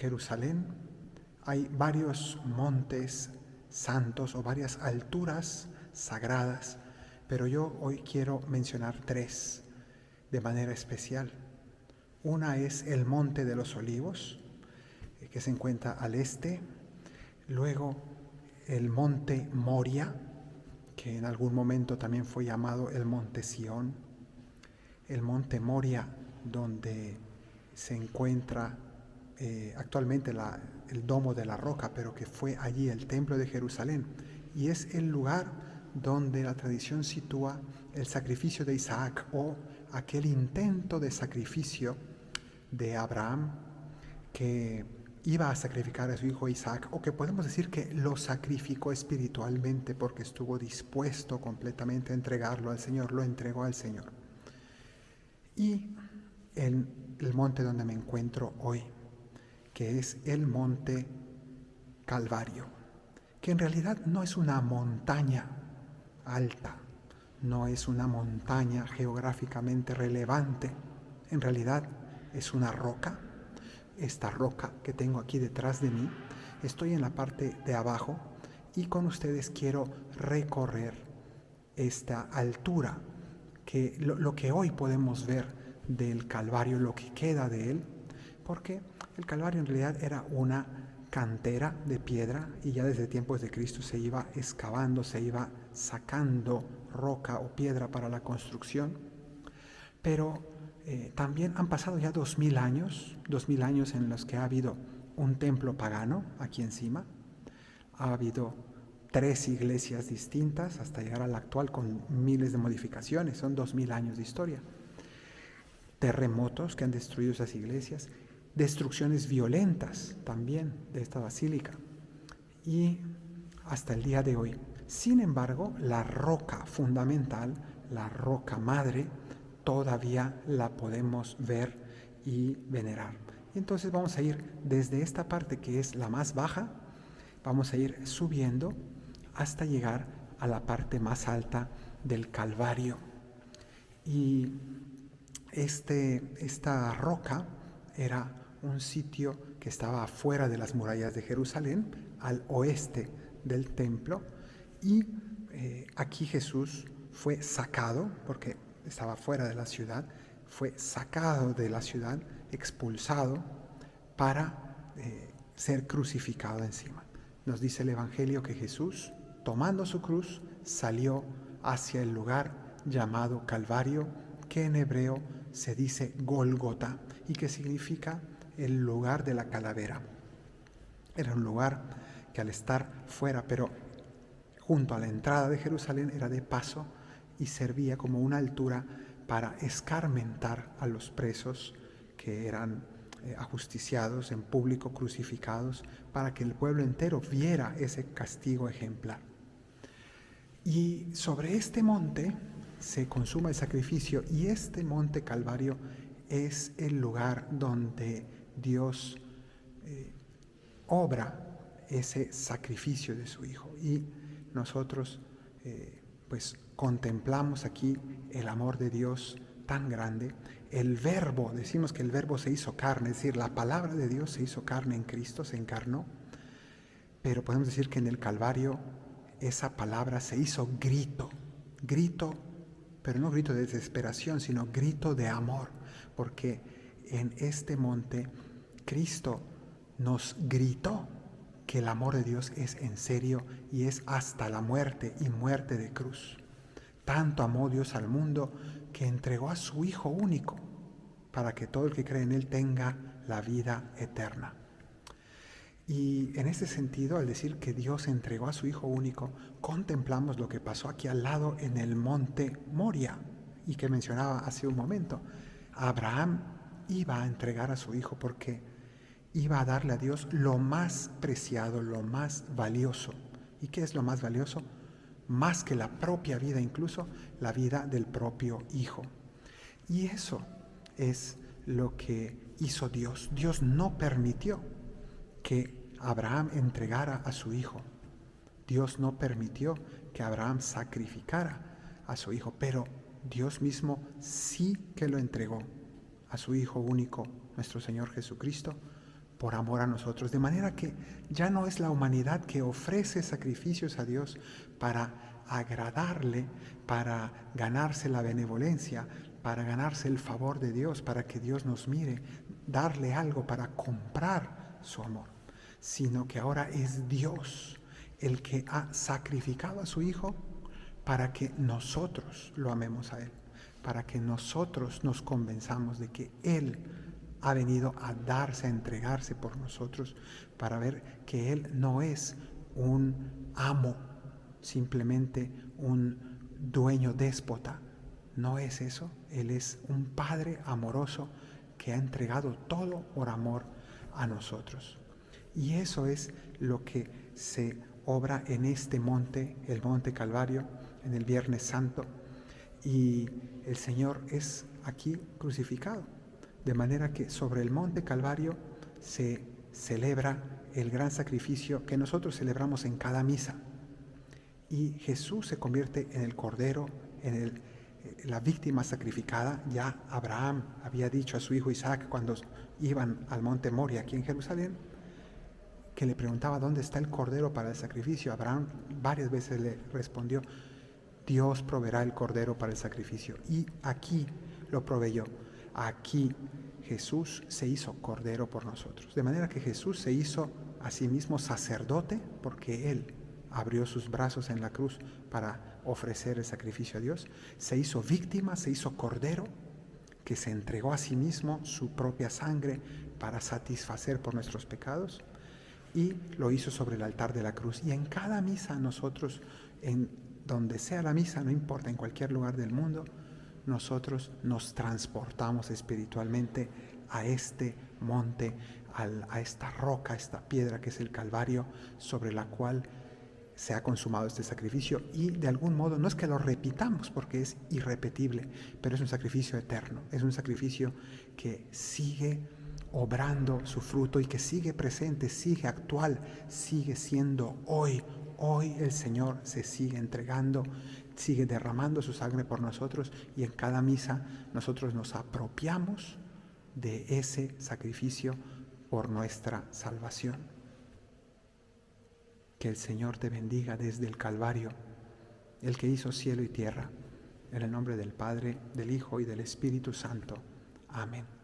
Jerusalén hay varios montes santos o varias alturas sagradas, pero yo hoy quiero mencionar tres de manera especial. Una es el Monte de los Olivos, que se encuentra al este. Luego el Monte Moria, que en algún momento también fue llamado el Monte Sión. El Monte Moria, donde se encuentra actualmente el Domo de la Roca, pero que fue allí el Templo de Jerusalén. Y es el lugar donde la tradición sitúa el sacrificio de Isaac, o aquel intento de sacrificio de Abraham, que iba a sacrificar a su hijo Isaac, o que podemos decir que lo sacrificó espiritualmente porque estuvo dispuesto completamente a entregarlo al Señor, lo entregó al Señor. Y en el monte donde me encuentro hoy, que es el Monte Calvario, que en realidad no es una montaña alta, no es una montaña geográficamente relevante, en realidad es una roca. Esta roca que tengo aquí detrás de mí, estoy en la parte de abajo y con ustedes quiero recorrer esta altura, que lo que hoy podemos ver del Calvario, lo que queda de él, porque el Calvario en realidad era una cantera de piedra y ya desde tiempos de Cristo se iba excavando, se iba sacando roca o piedra para la construcción, pero también han pasado ya 2000 años en los que ha habido un templo pagano aquí encima, ha habido 3 iglesias distintas hasta llegar a la actual con miles de modificaciones, son 2000 años de historia. Terremotos que han destruido esas iglesias, destrucciones violentas también de esta basílica y hasta el día de hoy. Sin embargo, la roca fundamental, la roca madre, todavía la podemos ver y venerar. Y entonces vamos a ir desde esta parte que es la más baja, vamos a ir subiendo hasta llegar a la parte más alta del Calvario. Y esta roca era un sitio que estaba afuera de las murallas de Jerusalén, al oeste del templo, y aquí Jesús fue sacado, porque estaba fuera de la ciudad, fue sacado de la ciudad, expulsado, para ser crucificado encima. Nos dice el Evangelio que Jesús, tomando su cruz, salió hacia el lugar llamado Calvario, que en hebreo se dice Gólgota y que significa el lugar de la calavera. Era un lugar que al estar fuera, pero junto a la entrada de Jerusalén, era de paso y servía como una altura para escarmentar a los presos que eran ajusticiados en público, crucificados, para que el pueblo entero viera ese castigo ejemplar. Y sobre este monte se consuma el sacrificio, y este monte Calvario es el lugar donde Dios obra ese sacrificio de su Hijo. Y nosotros pues contemplamos aquí el amor de Dios tan grande. El Verbo, decimos que el Verbo se hizo carne, es decir, la palabra de Dios se hizo carne en Cristo, se encarnó, pero podemos decir que en el Calvario esa palabra se hizo grito, pero no grito de desesperación, sino grito de amor, porque en este monte Cristo nos gritó que el amor de Dios es en serio y es hasta la muerte, y muerte de cruz. Tanto amó Dios al mundo que entregó a su Hijo único para que todo el que cree en Él tenga la vida eterna. Y en ese sentido, al decir que Dios entregó a su Hijo único, contemplamos lo que pasó aquí al lado en el monte Moria, y que mencionaba hace un momento. Abraham iba a entregar a su Hijo porque iba a darle a Dios lo más preciado, lo más valioso. ¿Y qué es lo más valioso? Más que la propia vida, incluso la vida del propio Hijo. Y eso es lo que hizo Dios. Dios no permitió que Abraham entregara a su hijo. Dios no permitió que Abraham sacrificara a su hijo, pero Dios mismo sí que lo entregó a su Hijo único, nuestro Señor Jesucristo, por amor a nosotros, de manera que ya no es la humanidad que ofrece sacrificios a Dios para agradarle, para ganarse la benevolencia, para ganarse el favor de Dios, para que Dios nos mire, darle algo para comprar su amor, sino que ahora es Dios el que ha sacrificado a su Hijo para que nosotros lo amemos a Él, para que nosotros nos convenzamos de que Él ha venido a darse, a entregarse por nosotros, para ver que Él no es un amo, simplemente un dueño déspota. No es eso. Él es un Padre amoroso que ha entregado todo por amor a nosotros. Y eso es lo que se obra en este monte, el Monte Calvario, en el Viernes Santo. Y el Señor es aquí crucificado. De manera que sobre el Monte Calvario se celebra el gran sacrificio que nosotros celebramos en cada misa. Y Jesús se convierte en el Cordero, en la víctima sacrificada. Ya Abraham había dicho a su hijo Isaac cuando iban al Monte Moria aquí en Jerusalén, que le preguntaba dónde está el Cordero para el sacrificio. Abraham varias veces le respondió: Dios proveerá el Cordero para el sacrificio. Y aquí lo proveyó. Aquí Jesús se hizo Cordero por nosotros. De manera que Jesús se hizo a sí mismo sacerdote, porque Él abrió sus brazos en la cruz para ofrecer el sacrificio a Dios. Se hizo víctima, se hizo Cordero, que se entregó a sí mismo su propia sangre para satisfacer por nuestros pecados. Y lo hizo sobre el altar de la cruz. Y en cada misa nosotros, en donde sea la misa, no importa, en cualquier lugar del mundo, nosotros nos transportamos espiritualmente a este monte, a esta roca, a esta piedra que es el Calvario, sobre la cual se ha consumado este sacrificio. Y de algún modo, no es que lo repitamos porque es irrepetible, pero es un sacrificio eterno, es un sacrificio que sigue obrando su fruto y que sigue presente, sigue actual, sigue siendo hoy. Hoy el Señor se sigue entregando, sigue derramando su sangre por nosotros, y en cada misa nosotros nos apropiamos de ese sacrificio por nuestra salvación. Que el Señor te bendiga desde el Calvario, el que hizo cielo y tierra, en el nombre del Padre, del Hijo y del Espíritu Santo. Amén.